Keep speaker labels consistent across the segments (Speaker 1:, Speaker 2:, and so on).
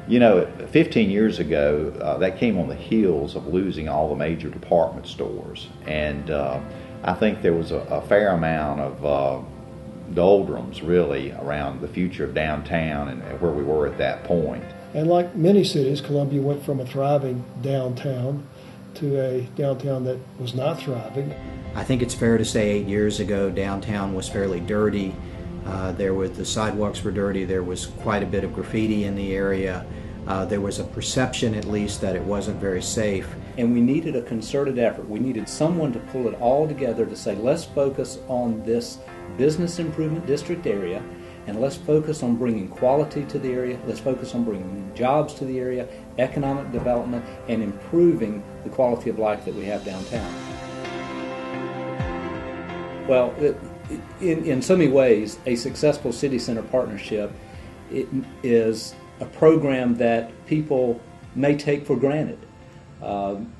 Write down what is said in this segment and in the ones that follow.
Speaker 1: You know, 15 years ago, that came on the heels of losing all the major department stores. And I think there was a fair amount of doldrums, really, around the future of downtown and where we were at that point.
Speaker 2: And like many cities, Columbia went from a thriving downtown to a downtown that was not thriving.
Speaker 3: I think it's fair to say 8 years ago, downtown was fairly dirty. The sidewalks were dirty. There was quite a bit of graffiti in the area. There was a perception, at least, that it wasn't very safe.
Speaker 4: And we needed a concerted effort. We needed someone to pull it all together to say, let's focus on this business improvement district area, and let's focus on bringing quality to the area. Let's focus on bringing jobs to the area, economic development, and improving the quality of life that we have downtown. Well, in so many ways, a successful city center partnership is a program that people may take for granted.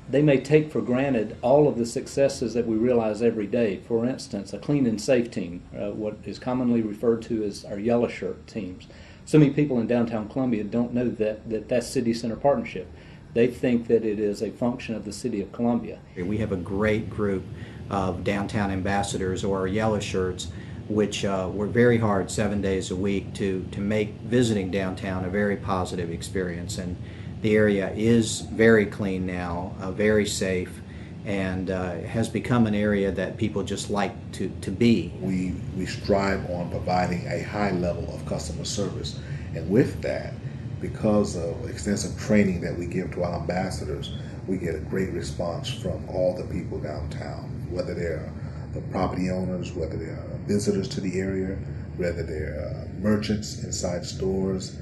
Speaker 4: They may take for granted all of the successes that we realize every day. For instance, a clean and safe team, what is commonly referred to as our yellow shirt teams. So many people in downtown Columbia don't know that that's city center partnership. They think that it is a function of the city of Columbia.
Speaker 3: We have a great group of downtown ambassadors, or yellow shirts, which work very hard 7 days a week to make visiting downtown a very positive experience. And the area is very clean now, very safe, and has become an area that people just like to be.
Speaker 5: We strive on providing a high level of customer service, and with that, because of extensive training that we give to our ambassadors, we get a great response from all the people downtown, whether they're the property owners, whether they're visitors to the area, whether they're merchants inside stores.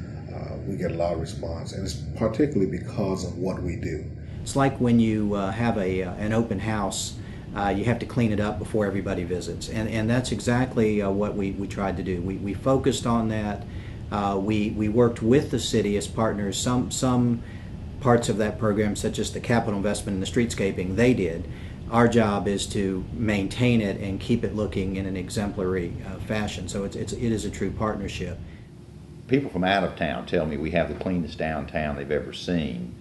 Speaker 5: We get a lot of response, and it's particularly because of what we do.
Speaker 3: It's like when you have an open house, you have to clean it up before everybody visits, and that's exactly what we tried to do. We focused on that. We worked with the city as partners. Some parts of that program, such as the capital investment and the streetscaping, they did. Our job is to maintain it and keep it looking in an exemplary fashion. So it is a true partnership.
Speaker 1: People from out of town tell me we have the cleanest downtown they've ever seen.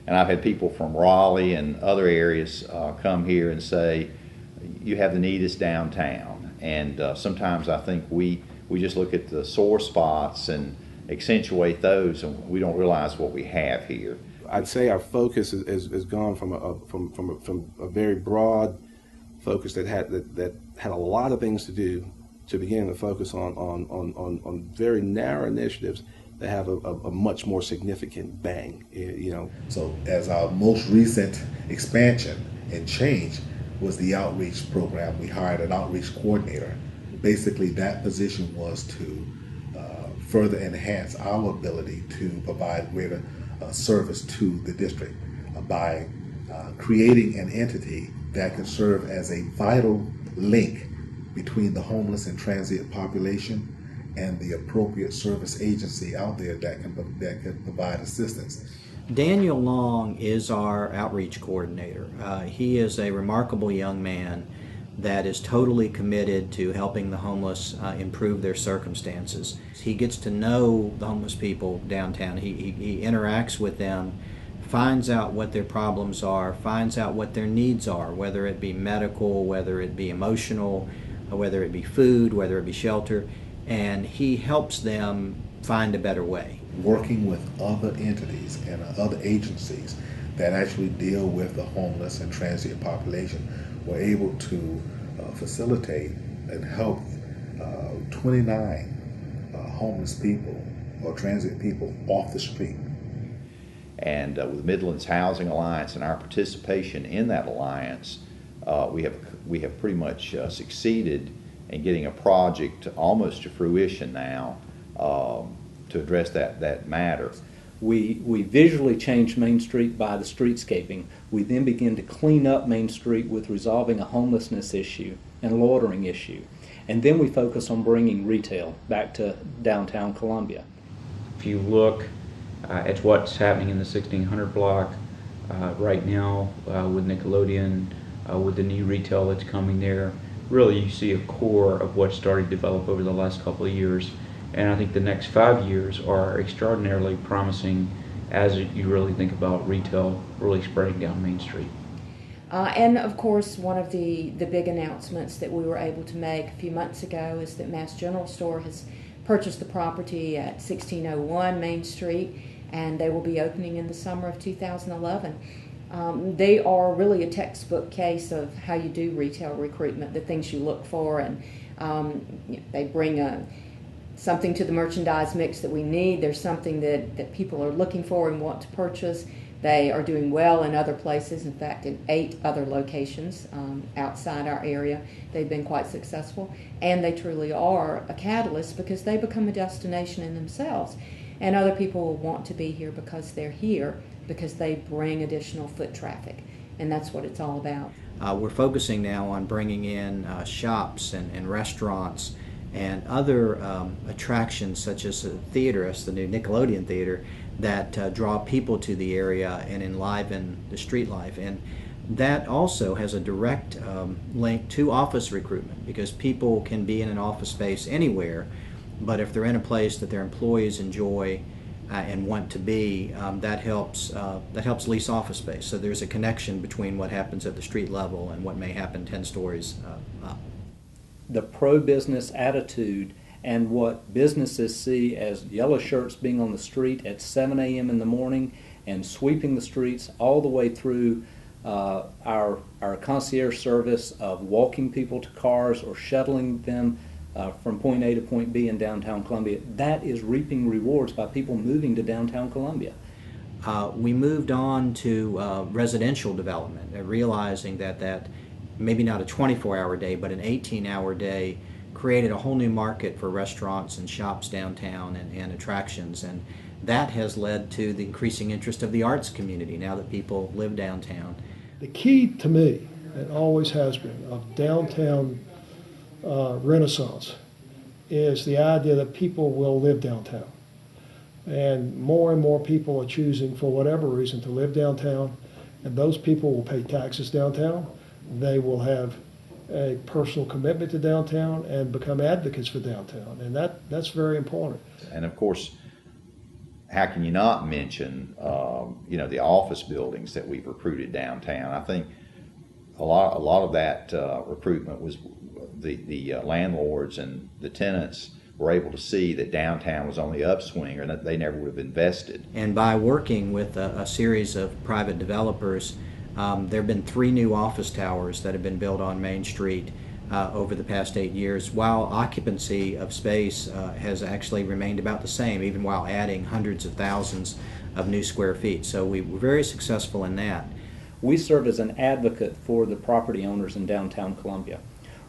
Speaker 1: And I've had people from Raleigh and other areas come here and say, you have the neatest downtown. And sometimes I think we just look at the sore spots and accentuate those, and we don't realize what we have here.
Speaker 6: I'd say our focus is gone from a very broad focus that had a lot of things to do, to begin to focus on very narrow initiatives that have a much more significant bang.
Speaker 5: So as our most recent expansion and change was the outreach program, we hired an outreach coordinator. Basically, that position was to further enhance our ability to provide greater service to the district by creating an entity that can serve as a vital link between the homeless and transient population and the appropriate service agency out there that can provide assistance.
Speaker 3: Daniel Long is our outreach coordinator. He is a remarkable young man that is totally committed to helping the homeless improve their circumstances. He gets to know the homeless people downtown. He interacts with them, finds out what their problems are, finds out what their needs are, whether it be medical, whether it be emotional, whether it be food, whether it be shelter, and he helps them find a better way.
Speaker 5: Working with other entities and other agencies that actually deal with the homeless and transient population, we're able to facilitate and help 29 homeless people or transient people off the street.
Speaker 1: And with Midlands Housing Alliance and our participation in that alliance, we have pretty much succeeded in getting a project almost to fruition now to address that matter.
Speaker 4: We visually changed Main Street by the streetscaping. We then began to clean up Main Street with resolving a homelessness issue and a loitering issue. And then we focus on bringing retail back to downtown Columbia.
Speaker 7: If you look at what's happening in the 1600 block right now with Nickelodeon, with the new retail that's coming there, really you see a core of what started to develop over the last couple of years. And I think the next 5 years are extraordinarily promising as you really think about retail really spreading down Main Street.
Speaker 8: And of course, one of the big announcements that we were able to make a few months ago is that Mass General Store has purchased the property at 1601 Main Street, and they will be opening in the summer of 2011. They are really a textbook case of how you do retail recruitment, the things you look for, and they bring something to the merchandise mix that we need. There's something that people are looking for and want to purchase. They are doing well in other places. In fact, in 8 other locations outside our area, they've been quite successful. And they truly are a catalyst because they become a destination in themselves. And other people will want to be here because they're here, because they bring additional foot traffic. And that's what it's all about.
Speaker 3: We're focusing now on bringing in shops and restaurants and other attractions such as the theater, as the new Nickelodeon Theater, that draw people to the area and enliven the street life. And that also has a direct link to office recruitment, because people can be in an office space anywhere, but if they're in a place that their employees enjoy and want to be, that helps lease office space. So there's a connection between what happens at the street level and what may happen 10 stories up.
Speaker 4: The pro-business attitude and what businesses see as yellow shirts being on the street at 7 a.m. in the morning and sweeping the streets all the way through our concierge service of walking people to cars or shuttling them from point A to point B in downtown Columbia. That is reaping rewards by people moving to downtown Columbia.
Speaker 3: We moved on to residential development, realizing that maybe not a 24-hour day, but an 18-hour day created a whole new market for restaurants and shops downtown and attractions. And that has led to the increasing interest of the arts community now that people live downtown.
Speaker 2: The key to me, and always has been, of downtown renaissance is the idea that people will live downtown. And more people are choosing, for whatever reason, to live downtown, and those people will pay taxes downtown. They will have a personal commitment to downtown and become advocates for downtown, and that's very important.
Speaker 1: And of course, how can you not mention the office buildings that we've recruited downtown? I think a lot of that recruitment was the landlords and the tenants were able to see that downtown was on the upswing, or that they never would have invested.
Speaker 3: And by working with a series of private developers, there have been 3 new office towers that have been built on Main Street over the past 8 years, while occupancy of space has actually remained about the same, even while adding hundreds of thousands of new square feet. So we were very successful in that.
Speaker 4: We serve as an advocate for the property owners in downtown Columbia.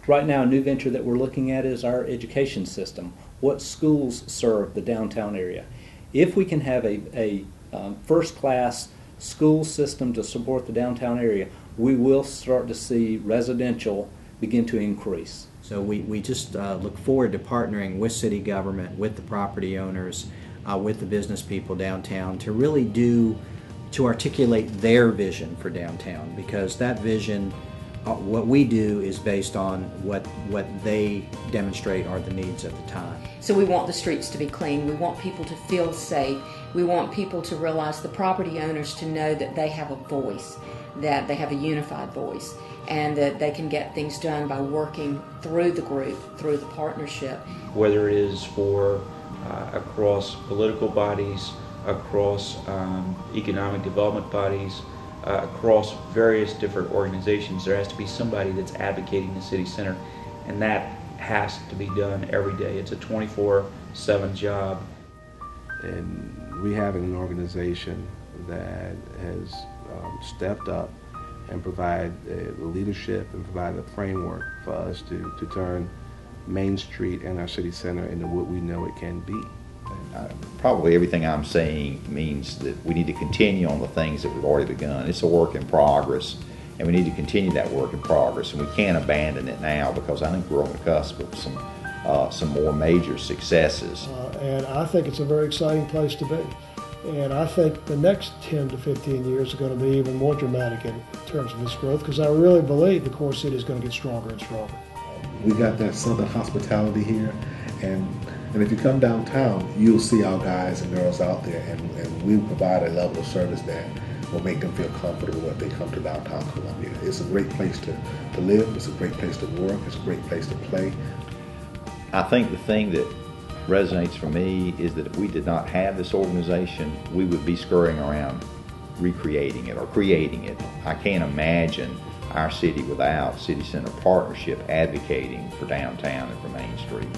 Speaker 4: Right now, a new venture that we're looking at is our education system. What schools serve the downtown area? If we can have a first-class school system to support the downtown area, we will start to see residential begin to increase.
Speaker 3: So we just look forward to partnering with city government, with the property owners, with the business people downtown to really to articulate their vision for downtown, because that vision, what we do is based on what they demonstrate are the needs at the time.
Speaker 8: So we want the streets to be clean. We want people to feel safe. We want people to realize, the property owners to know that they have a voice, that they have a unified voice, and that they can get things done by working through the group, through the partnership.
Speaker 7: Whether it is for across political bodies, across economic development bodies, across various different organizations, there has to be somebody that's advocating the city center, and that has to be done every day. It's a 24/7 job.
Speaker 6: And we have an organization that has stepped up and provide the leadership and provide a framework for us to turn Main Street and our city center into what we know it can be.
Speaker 1: Probably everything I'm saying means that we need to continue on the things that we've already begun. It's a work in progress, and we need to continue that work in progress, and we can't abandon it now, because I think we're on the cusp of some more major successes.
Speaker 2: And I think it's a very exciting place to be. And I think the next 10 to 15 years are going to be even more dramatic in terms of its growth, because I really believe the core city is going to get stronger and stronger.
Speaker 5: We got that Southern hospitality here, and And if you come downtown, you'll see our guys and girls out there, and we provide a level of service that will make them feel comfortable when they come to downtown Columbia. It's a great place to live, it's a great place to work, it's a great place to play.
Speaker 1: I think the thing that resonates for me is that if we did not have this organization, we would be scurrying around recreating it or creating it. I can't imagine our city without City Center Partnership advocating for downtown and for Main Street.